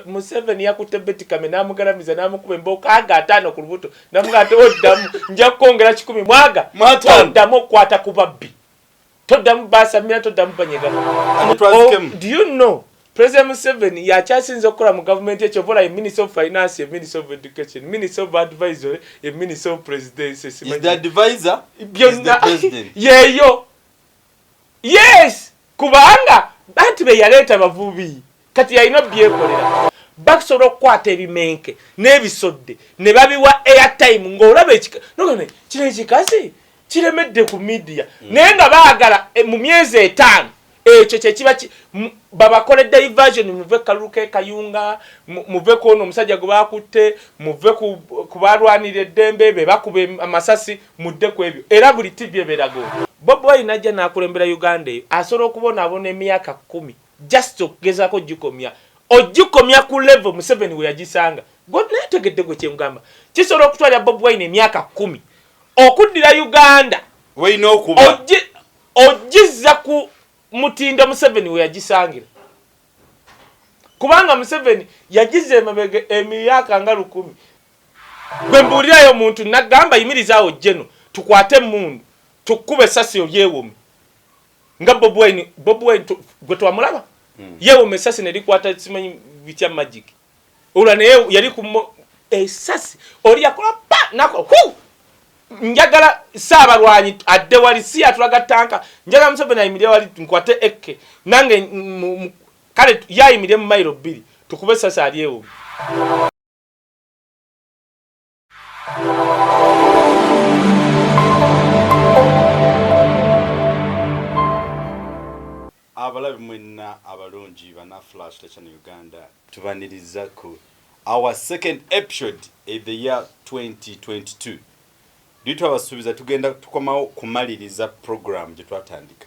Museveni yakutte Betty Kame namugalamiza namukuba emboka aga 5 ku lubuto namugate oddamu nja kwongera 10 mwaga toddamu okwata ku babbi toddamu basamira toddamu banyega. Do you know President Museveni yakyasinza okukola mu government ekyovola ye Minister of Finance, ye Minister of Education, Minister of Advisory, ye Minister of Presidency. Is the advisor? Is the president? Yeyo. Yes. Kubanga bantu be yaleta bavubi. Kati yalina byekolera bakusobola okukwata ebimenke n'ebisodde ne babiwa airtime ng'olaba nogane kino ekikazi kiremedde ku media naye nga baagala mu myezi 5 ekyo kyekiba babakoledde diversion muve Kaluke Kayunga muve kono omusajja gwe bakutte muve ku balwanira eddembe be bakube amasasi mudde ku ebyo era buli tibye berago Bobi Wine najja n'akulembera Uganda eyo asobola okubonaabona emyaka 10 just okugezako ogikomya ku level Museveni we yagisanga netegedde gwe kyengamba kisobola okutwala Bobi Wine emyaka 10 okuddira Uganda weyina okuba ogizza ku mutindo Museveni we yagisangira kubanga Museveni yagize emabega emyaka nga 10 gwe mbuulirayo omuntu nagamba yimirizaawo jeno tukwate mundu tukube sasi olyewome nga Bobi Wine gwe twamulaba yewe mesasi nelikwata simanyi bicha magic ola naye yali ku esasi oli yakola pa nako njagala sabalwanyi adde wali si atulaga tanka njagala Museveni ayimire wali nkwate ekke nange kale yayimire mu mailo 2 tukube sasi aliyewo abalabi mwenna abalungi bana Flash Station Uganda tubaniriza ku our second episode of the year 2022 dito abasubiza tugenda tukomawo kumaliriza program gye twatandika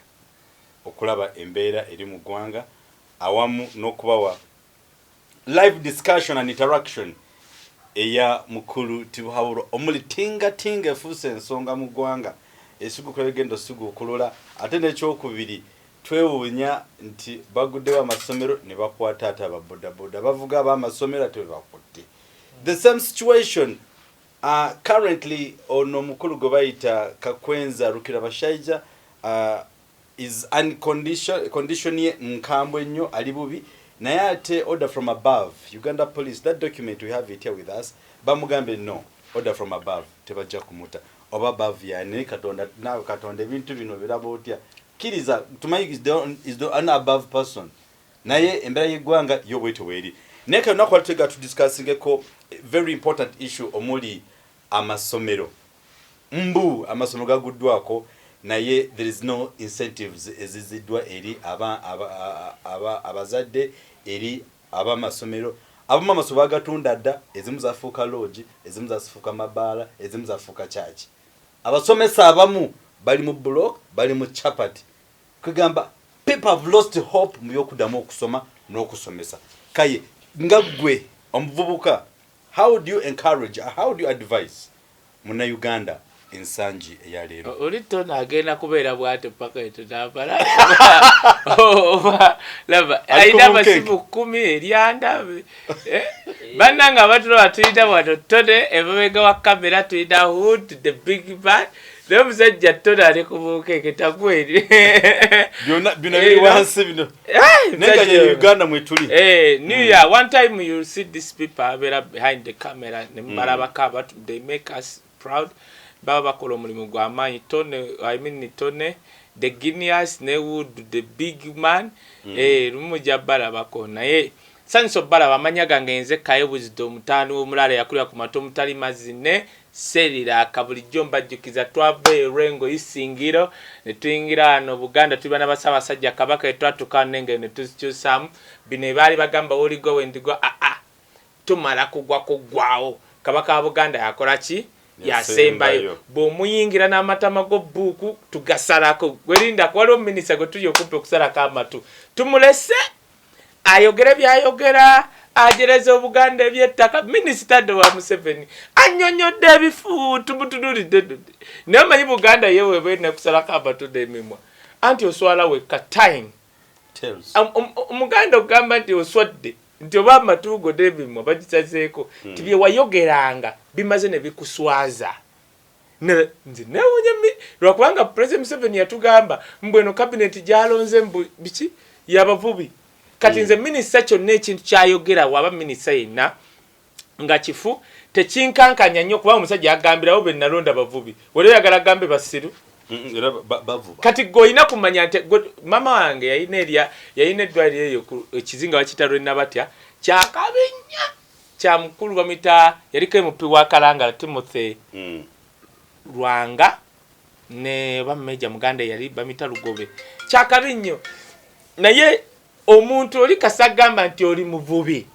okulaba embeera eri mu gwanga awamu n'okubawa live discussion and interaction eya mukulu Tibuhabulo omuli tinga efuuse ensonga mu gwanga esigu kwegendo sigu okulula ate n'ekyokubiri twewuunya nti baguddewo amasomero ne bakwata ate ababodaboda bavuga abamasomero ate bakutte the same situation currently ono mukulu gwe bayita Kakwenza Rukirabashaija is unconditionally nkambwe nnyo ali bubi naye ate order from above Uganda police that document we have it here with us bamugambe no order from above tebajja kumuta oba above yani katonda ebintu bino birabo otya kiriza tumayi is the an above person naye embera yegwanga yo bwete weri neka nakwa tega to discussing ko very important issue omuli amasomero amasomero gaguddwako naye there is no incentives ezizidwa eri abazadde eri abamasomero abamasomero bagatunda dda ezimu zafuuka lodge ezimu zafuuka mabaala ezimu zafuuka church abasomesa abamu bali mu block bali mu chapati kugamba people have lost hope mu yokudamu okusoma n'okusomesa kaye ngagwe omuvubuka how do you encourage how do you advise muna Uganda ensangi eya leero olitona agenda kubeera bwate paka etudapala lava aina basibu 10 eryanda bananga batula batuyita bwato tode ebabega wa kamera tuyita hood the big man leo msajja tode ali kubuka ekitagweri byona biri wansi bino nenga ye Uganda mwetuli new year one time you see these people abera behind the camera ne mbalabaka but they make us proud baba bakola omulimu gw'amaanyi Tone the Guineas ne Wood the big man lumujja balabako naye sanso balaba amanya gange nze kayebuzido omutaano omulala yakulira ku mato mutali mazine serira akabulijjo mbajjukiza twava erengo isingiro ne tuyingira ano Buganda tuliba n'abasabasajja kabaka etwatuka nenge ne tuzikyusamu bino baali bagamba oligo wendigo tumala kugwa kugwawo kabaka wa Buganda yakola ki yasembayo bomuyingira n'amatama go buku tugasalako gwerinda kwalo minisita gwe tuyo kumpe kusalako amatu tumulese ayogera byayogera ajereza Obuganda ebyettaka minisita wa Museveni anyonyodde ebifu tumutunulidde naye manyi Buganda yewe bwene kusalako amatu demimwa anti oswala we time Omuganda ogamba nti oswadde nti oba amatugo debimwe bagisazeeko ti bye wayogeranga bimaze ne bikuswaza nze newunya lwakubanga President Museveni yatugamba mbweno cabinet gyalonze biki yabavubi kati nze minisita kyonna ekintu kyayogera waba minisita yenna nga kifu tekinkankanya nnyo kuba omusajja agambirawo be nalonda bavubi wali oyagala gambe basiru kati goyina kumanya nti mama wange yayina eddwaliro eyo ekizinga bakitalwe nabatya kyakabinya kya mukulu bamita yaliko emupi wa Kalangala Timothy Lwanga ne bameja muganda yali bamita Lugobe kyakabinyo naye omuntu oli kasagamba nti oli muvubi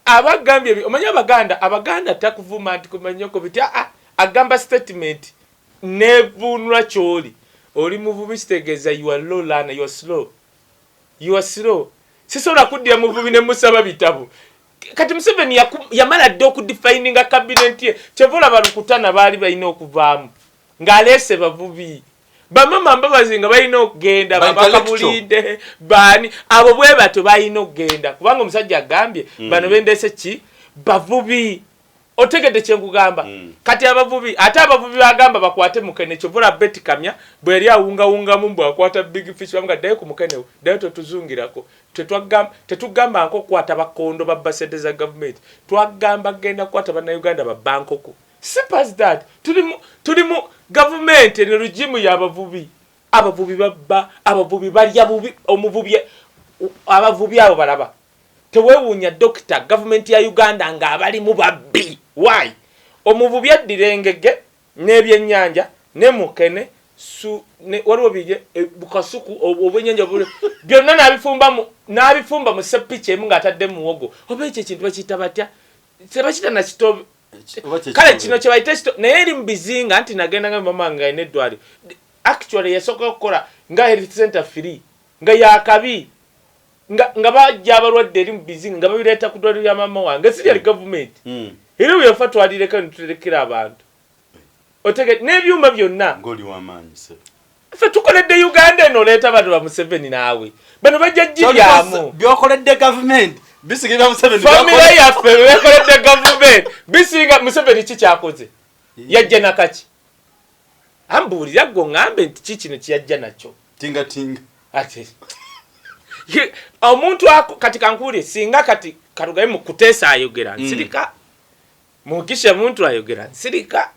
abagambye omanya abaganda takuvuma nti kumanyoko biti agamba statement nebunula kyoli oli muvubi kitegeza you are low lana you are slow sisobola kuddira muvubi ne musaba bitabu kati Museveni yamala dde okudefininga cabinet ye kyevola balukutana baali balina okuvaamu ng'aleese bavubi bamama mbabazinga balina okugenda babakabulinde bani abo bwe bato balina okugenda kubanga omusajja agambye bano bendeese ki bavubi otegedde kyenkugamba kati abavubi ate abavubi bagamba bakwate mukene kyovola beti kamya bwe yali awungawungamu mbwe akwata big fish bamuga ddayo ku mukene ddayo totuzungirako tetugamba nko kwata bakondo ba basede za government twagamba genda kwata bannayuganda ba bankoko simple as that tuli mu government ne regime y'abavubi abavubi babba abavubi balya bubi omuvubi abavubi abo balaba tewewunya doctor government ya Uganda nga abali mu babbi why omuvubi addirengege n'ebyennyanja ne mukene su ne waliwo bije bukasuku obwennyanja bule byonna n'abifumba mu seppichi emu ng'atadde muwogo oba ekyo ekintu bakiyita batya sebakita na kitobe kale kino kye bayita kitobe naye eri mu bizinga nti nagenda nga mama nga ayina eddwaliro actually yasooka okukola nga health center free nga yakabi nga bajja abalwadde eri mu bizinga nga babireeta ku ddwaliro lya mama wange siri ali government era bwe yafa twalireka nituterekera abantu otege n'ebyuma byonna ng'oli w'amaanyi se ffe tukoledde Uganda eno oleeta bantu ba Museveni naawe bano bajja jjiryamu byokoledde government bisingira Museveni famira yaffe bekoledde government bisinga Museveni ki kyakoze yajja nakaki ambuulira gwe ŋŋambe nti ki kino kiyajja nakyo tingatinga ate omuntu kati kankuulire singa kati kalugaye mu kuteesa ayogera nsirika mugisha muntu ayogera nsirika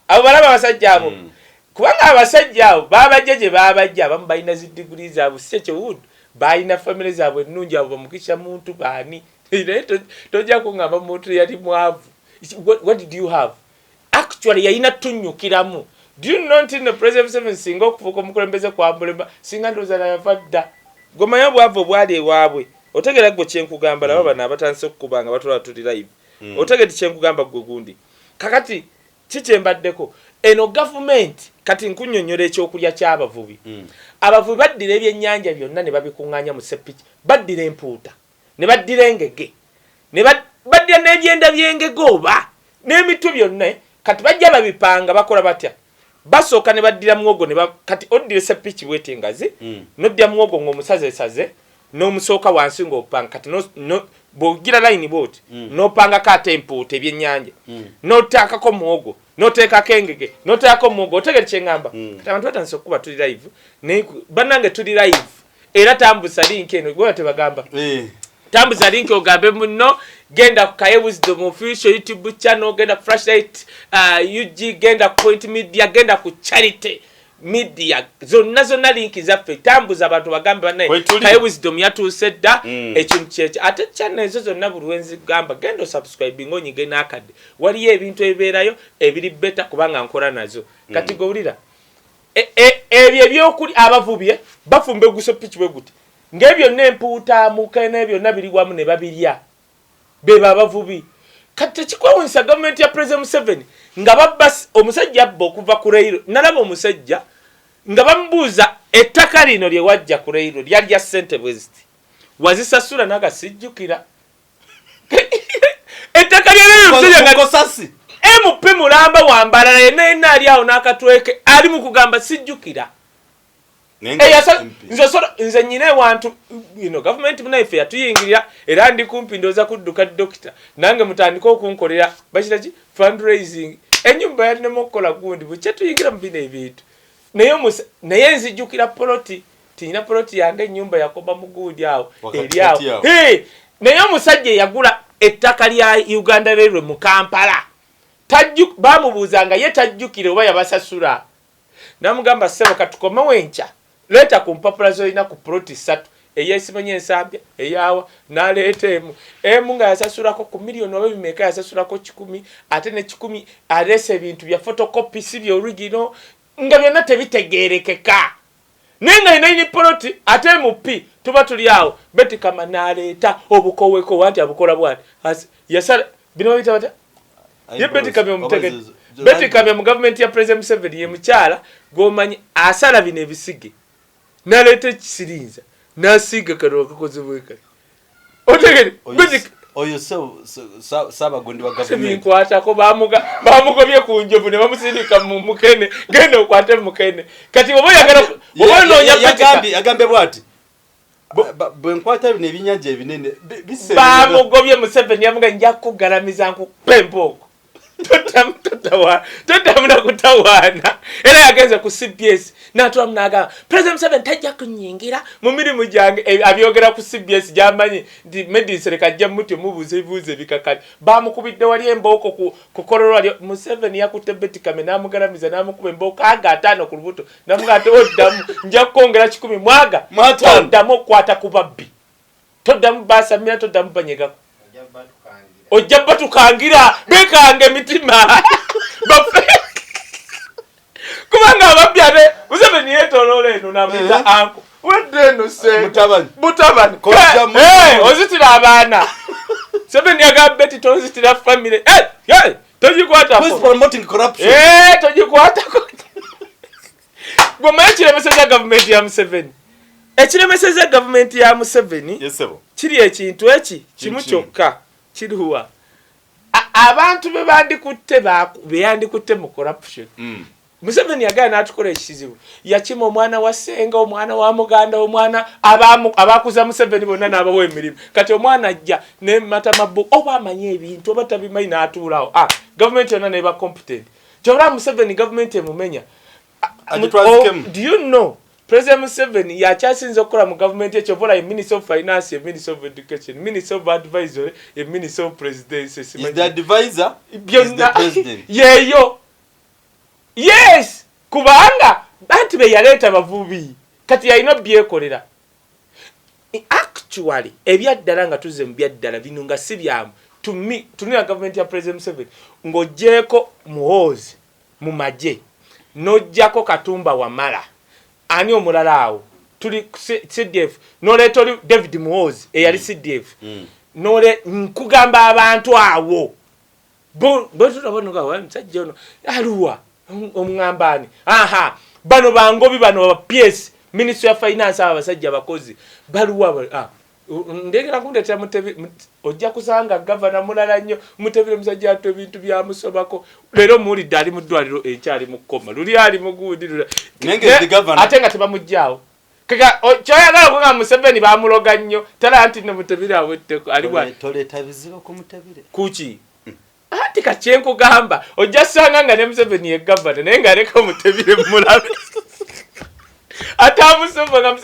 abo balaba abasajja abo kubanga abasajja abo babajja gye babajja abamu balina zi diguri zaabwe si ekyo balina famire zaabwe ennungi abo bamugisha muntu baani naye tojja kuŋŋamba muntu yali mwavu what did you have actually yalina tunnyukiramu do you know nti no President Museveni singa okufuuka omukulembeze kwambulema singa ndowooza nayafa dda gomanya obwavu obwali ewaabwe otegera gwe kyenkugamba laba bano abatandise okukubanga batwala tuli live otegedde kyenkugamba gwe gundi kakati kikyembaddeko eno government kati nkunnyonnyola ekyokulya ky'abavubi abavubi baddira ebyennyanja byonna ne babikuŋŋaanya mu sepiki baddira empuuta ne baddira engege ne baddira n'ebyenda by'engege oba n'emitu byonna kati bajja babipanga bakola batya basooka ne baddira muwogo kati oddira sepiki bwete engazi noddira muwogo ng'omusazesaze n'omusooka wansi ng'opanga kati bw'ogira layini bwoti n'opangako ate empuuta ebyennyanja n'otaakako muwogo n'oteekako engege n'oteekako muwogo otegere kyeŋŋamba kati abantu batandise okuba tuli live bannange tuli live era tambuza linki eno gwe tebagamba tambuza linki ogambe muno genda ku Kaye Wisdom official YouTube channel genda ku Flashlight UG genda ku Point Media genda ku Charity Media zonna linki zaffe tambuza abantu bagambe banaye Kaye Wisdom yatuuse dda ekintu kyekyo ate channel ezo zonna buli wenzi gamba genda subscribe ng'onyige n'akadde waliyo ebintu ebibeerayo ebiri beta kubanga nkola nazo kati gowulira ebyo ebyokuli abavubi bafumba eguso piki bwe guti ng'ebyo n'empuuta muka n'ebyo nabiri wamu ne babirya beba abavubi kati tekikwewunyisa gavumenti ya President Museveni nga babba omusajja abba okuva ku Railo nalaba omusajja nga bamubuuza ettaka lino lye wajja ku Railo lyali lya ssente bweziti wazisasula nagasijjukira ettaka lyaleyosasi MP Mulamba wambalala yenna ali awo n'akatweke ali mu kugamba sijjukira nze nyine wantu government munaife yatuyingirira era ndi kumpi ndoza kudduka doctor nange mutandika okunkolera bakiraki fundraising enyumba yalina okukola gundi bwe tuyingira mu bino ebintu naye nzijjukira poloti tinyina poloti yange enyumba yakoba mu gundi awo eriawo naye omusajja yagula ettaka lya Uganda Railway mu Kampala bamubuuzanga ye tajjukire oba yabasasula namugamba ssebo katukomewo enkya leeta ku mpapula zolina ku poloti 3 eyesimanyi ensambya eyawa naleeta emu nga yasasulako ku miliyoni oba bimeka yasasulako 10 ate ne 10 alese ebintu bya photocopy si bya original nga byonna tebitegeerekeka nenga inaini poloti ate mupi tuba tuli awo Betty Kama naleeta obukoweko wanti abukola bwati yasala bino bita bata ye Betty Kama mutege Betty Kama mu government ya President Museveni ye mukyala gomanyi asala bino ebisige naleeta kisirinza nasiga karo kakozebweka otegere oyo saba gondi wa government nkwata ko bamugobye ku njovu ne bamusindika mu mukene genda okwate mukene kati obo yagala obo nonya yagambe bwati bwe nkwata bine binyanja ebinene bamugobye Museveni yamuga nja kugalamiza nku pempoko totamuna kutawana era yagenze ku CBS natwa mnaga President Museveni tajja kunyingira mu mirimu gyange abyogera ku CBS jamanyi ndi medicine kajja muti mubuze bikakali bamukubidde wali emboko ku kororo ali Museveni yakutte Betty Kama namugalamiza namukuba emboko aga 5 ku lubuto namuga ate oddamu nja kongera 10 mwaga oddamu kwata kubabbi toddamu basamira toddamu banyegako ojja batukangira bekange mitima kubanga ababyane Museveni yetolole eno namita anko wedeno se mutabani ozitira abaana Museveni yaga Betty tozitira family tojikwata who is promoting corruption tojikwata goma ekiremeseza government ya Museveni ekiremeseza government ya Museveni yesebo kiri ekintu eki kimu kyokka kiriwa abantu beyandikutte mu corruption Museveni yagala n'atukola ekizibu yakima omwana wa Senga omwana wa Muganda omwana abakuza Museveni bonna n'abawa emirimu kati omwana ajja ne matamabu oba amanyi ebintu oba tabimanyi n'atuulawo government yonna neba competent kyobula Museveni government emumenya do you know President Museveni yakyasinze okukola mu government ekyobola ye Minister of Finance, ye Minister of Education, Minister of Advisory, ye Minister of Presidency. Is the advisor? Is the president? Yeyo. Yes. Kubanga bantu be yaleta bavubi. Kati yalina byekolera. Actually, ebyaddala nga tuze mu byaddala bino nga si byamu. To me, tunira government ya President Museveni ng'ogyeko Muhoozi mu magye. N'oggyako Katumba Wamala. Ani omulala awo tuli CDF noleeta oli David Muhoozi eyali CDF nole nkugamba abantu awo musajja ono aluwa omungambani bano bangobi bano PS Ministry of Finance abasajja abakozi baluwa ndegera kundeetera Mutebi ojja kusanga governor mulala nnyo Mutebire musajja atwa ebintu byamusobako leero muwulidde ali mu ddwaliro ekyali mu kkoma luli ali mu gundi ate nga tebamuggyaawo kaka kyoyagala okuga Museveni bamuloga nnyo tala nti ne Mutebire awetteko toleeta bizibu ku Mutebire kuki ati kakyenkugamba ojja ssanga nga ne Museveni ye governor naye ng'aleka Mutebire mulabe atamusoma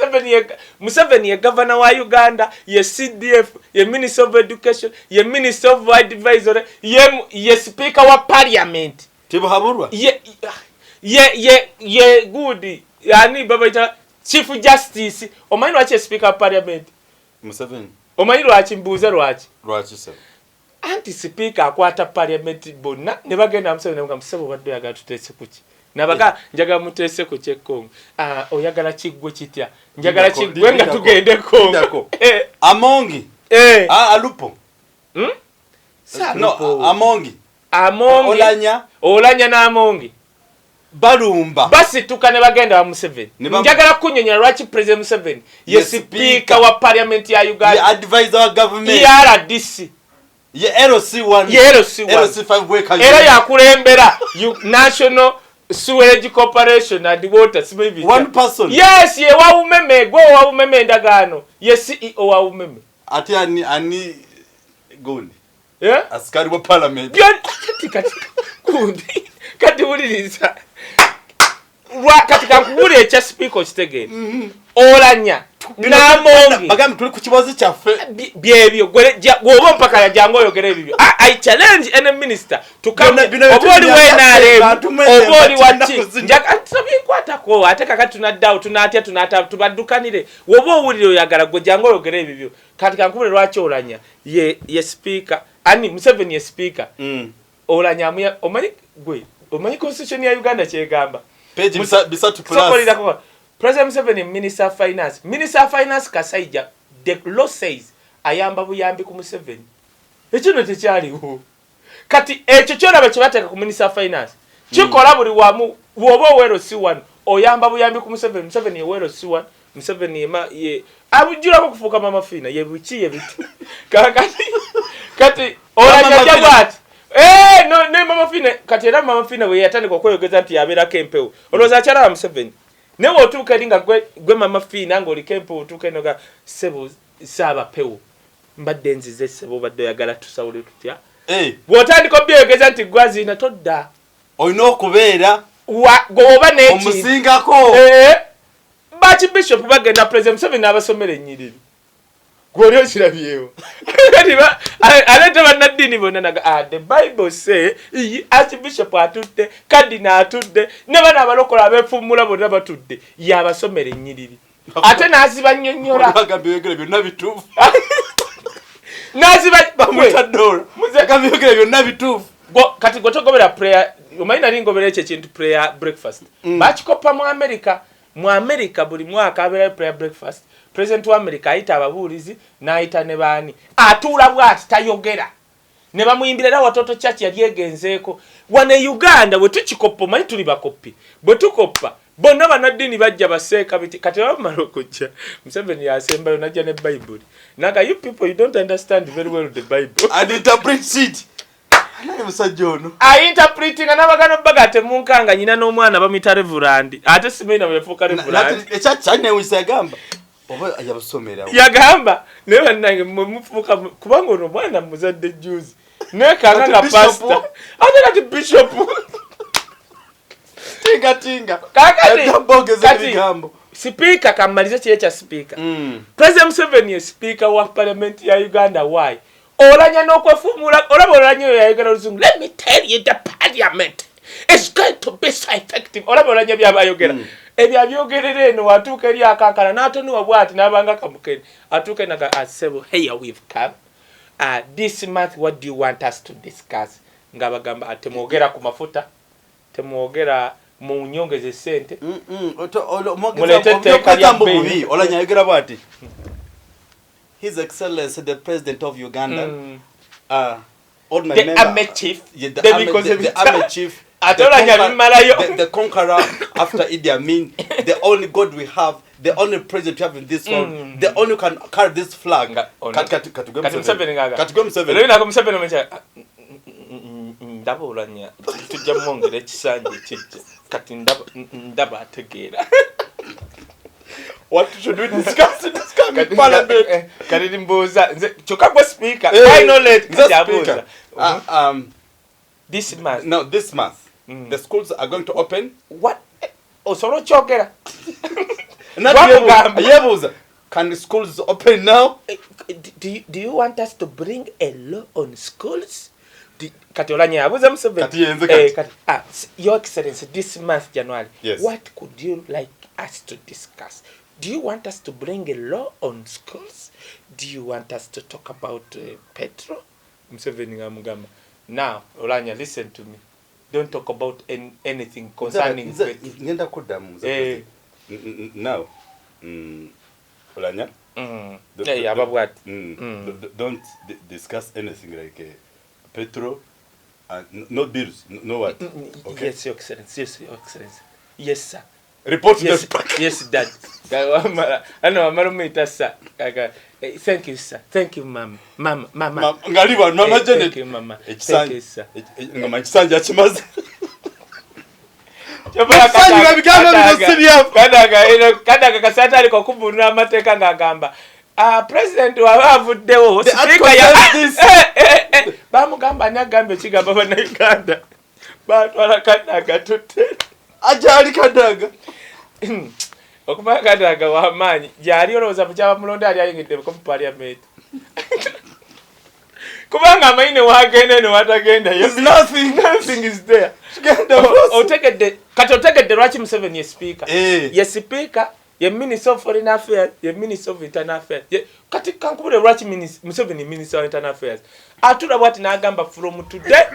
Museveni ye governor wa Uganda, ye CDF, ye Minister of Education, ye Minister of Advisory, ye Speaker wa Parliament. Tibuhaburwa. Ye good. Yani baba Chief Justice. Omanyi lwaki Speaker wa Parliament? Museveni. Omanyi lwaki mbuuza lwaki? Lwaki se. Anti Speaker akwata Parliament bonna ne bagenda Museveni nga Museveni badde yaga tutese kuki. Nabaga njagala mutese ku Kongo oyagala kiggwe kitya njagala kiggwe nga tugende Kongo Amongi alupo no Amongi olanya na Amongi balumba basi tukane bagenda wa Museveni njagala kunyonyola lwaki President Museveni ye speaker wa Parliament ya Uganda ye advisor wa government ya RDC ye LC1 ye LC5 weka era yakulembera national Sewage Corporation and water maybe one person. Yes, ye wa umeme go wa umeme ndagano. Ye CEO wa umeme. Ati ani goni. Yeah? Askari wa parliament. Kati kundi. Kati uliriza. Katika nkubule cha speaker kitegere. Olanya. Namongi. Bagami tuli ku kibazo cyaffe. Byebyo gwobo mpaka ya jango yogere bibyo. I challenge any minister to come oboli wenale oboli wati njaka tubikwata ko ate kakati tunaddawo tunatya tunata tubadukanire wobo wuliro yagala gwe jango yogere bibyo katika nkubule lwaki Olanya ye speaker ani Museveni ye speaker Olanya amuya omanyi constitution ya Uganda kyegamba page bisatu plus President Museveni Minister of Finance. Minister of Finance Kasaija, the law says, ayamba buyambi ku Museveni. Ekino tekyaliwo. Kati ekyo kyona bakibateka ku Minister of Finance. Kikola buli wamu woba wero C1 oyamba buyambi ku Museveni. Museveni wero C1. Museveni ye abujira ko kufuka mama fina ye bikiye bitu. Kati Olanya jabati. No mama fina kati era mama fina we yatandika okweyogeza nti yabera kempewo. Oloza kyala Museveni. Newo otuuka linga gwe mama fina ngoli kempo otuuka enoga sebo saba pewo mbadde nzize sebo badde yagala tusawule tutya bwotandika byegeza nti gwazi na todda oyina okubeera goba neki omusingako bachi bishop bagenda president Museveni abasomera ennyiriri gwolyo kirabyewo aleta bannaddiini bonna naga the Bible say archbishop atudde kadina atudde ne bana abalokola abeefumula bonna batudde yabasomera ennyiriri ate naziba nnyonnyola bagambye byonna bituufu naziba bamutaddola bagambye byonna bituufu kati gotogobera prayer omanyi nali ngobera ekyo ekintu prayer breakfast bakikopa mu America buli mwaka abeera prayer breakfast. President wa America ayita ababuulizi n'ayita ne baani atuula bw'ati tayogera ne bamuyimbirira watoto church yali egenzeeko wane Uganda bwe tukikopa manyi tuli bakopi bwe tukoppa bonna bannaddiini bajja baseeka biti kati bamala okujja Museveni yasembayo najja ne Bible naga you people you don't understand very well the Bible and interpret it naye musajja ono interpreting n'abagano bagate munkanga nyina n'omwana bamita Reverend ate simena bwe yafuuka Reverend ekyakyanne wisagamba oba yabasomera yagamba ne bannange mufuuka kubanga ono mwana muzadde juzi nekanga nga pastor ate kati bishop tinga kakati speaker kamaliza kye kya speaker President Museveni ye speaker wa parliament ya Uganda why Olanya n'okwefumula olaba Olanya yayogera oluzungu let me tell you the parliament is going to be so effective olaba Olanya byabayogera ebya byogerere eno atuuka eri akankana n'atonuwa bwati n'abanga kamukeni atuuka naga asebo here we've come this month what do you want us to discuss nga bagamba temwogera ku mafuta temwogera mu nyongeze sente mulete teka lya mbubi Olanya yayogera bwati His Excellency the President of Uganda all my the army chief the army chief the conqueror after Idi Amin, the only God we have, the only president we have in this world, the only who can carry this flag. What should we discuss in this coming parliament? Speaker. Why not let this month? No, this month. The schools are going to open. What? Oh, so no chokera. Can the schools open now? Do you want us to bring a law on schools? Your Excellency, this month, January, yes. What could you like us to discuss? Do you want us to bring a law on schools? Do you want us to talk about petrol? Now, Olanya, listen to me. Don't talk about anything concerning now. Olanya? Don't discuss anything like petrol and no bills, no what? Okay. Yes, Your Excellency. Yes, Your Excellency. Yes, sir. Report yes, the yes, Dad. Thank you, sir. Thank you, Mama. Mama Janet. Thank you, Mama. Thank you, sir. Kadaga kasata aliko kubuna amateka ngagamba president wavuddewo speaker ya bamugamba nyagambe kigamba bana Uganda batwala Kadaga tutte ajali Kadaga okuba Kadaga wamanyi jali oloza buchaba mulonda ali ayingidde ku parliament kubanga amaine wagende ne watagenda nothing is there otegedde lwaki Museveni ye speaker ye speaker ye minister of foreign affairs ye minister of internal affairs kati kankubule lwaki Museveni minister of internal affairs atula bwati nagamba from today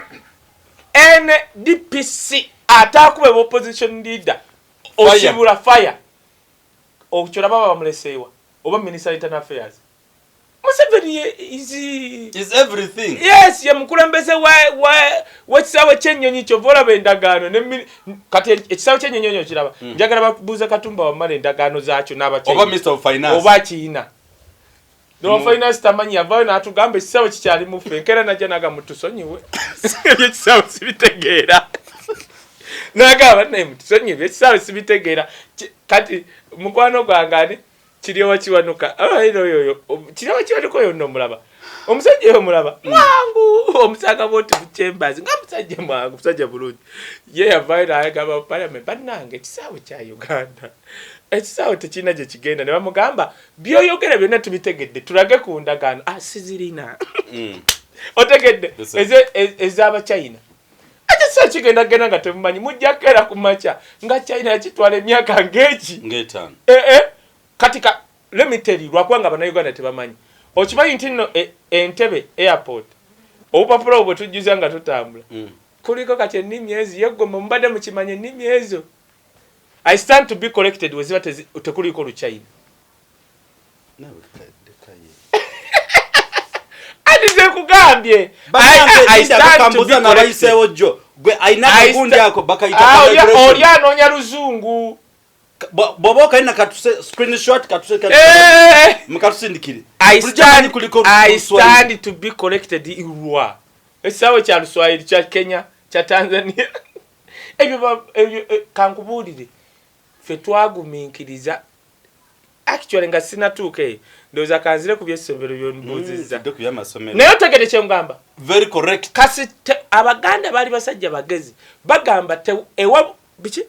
NDPC atakube opposition leader osibula fire ochola baba bamulesewa oba minister of internal affairs Museveni is everything. Yes, ye mukulembeze wa kisawe kyennyonyi kyovola bendagaano ne kati ekisawe kyennyonyi kiraba njagala babuuza Katumba wamala endagaano zaakyo n'abakyayina oba Mr. of Finance oba kiina no finance tamanyi yavayo n'atugamba ekisawe kikyali mu ffe nkera najja naga mutusonyiwe ekisawe sibitegeera nagamba naye mutusonyiwe ekisawe sibitegeera kati mukwano gwange kiriwa kiwanuka yoyo kiriwa kiwanuka yonno mulaba omusajja yo mulaba mwangu omusaka boti buchembazi nga musajja mwangu musajja bulungi ye yavaira agaba parliament banange kisawe kya Uganda ekisawe tekina je kigenda ne bamugamba byoyogera byonna tubitegedde tulage ku ndagaano sizirina otegedde ezaba China ate so kigenda gena nga temumanyi mujja kera ku macha nga China yakitwala emyaka ng'etaano katika let me tell you lwakwanga bana Uganda tebamanyi okimanyi nti no Entebbe airport obupapula obwo tujjuza nga tutambula kuliko kati ennimi ezo yeggoma mbadde mukimanya ennimi ezo I stand to be corrected weziba tekuliko Luchina adize kugambye I stand to be corrected gwe aina kundi yako bakaita oli anoonya luzungu bobo kaina katuse screenshot katuse mkatusindikire I stand to be corrected irwa esawe kya Luswahili kya Kenya kya Tanzania ebyo kankubulire fe twaguminkiriza actually nga sinatuuke ndoza kanzire ku byesomero byonbuziza naye tegede kye ngamba very correct kasi abaganda bali basajja bagezi bagamba ewa bichi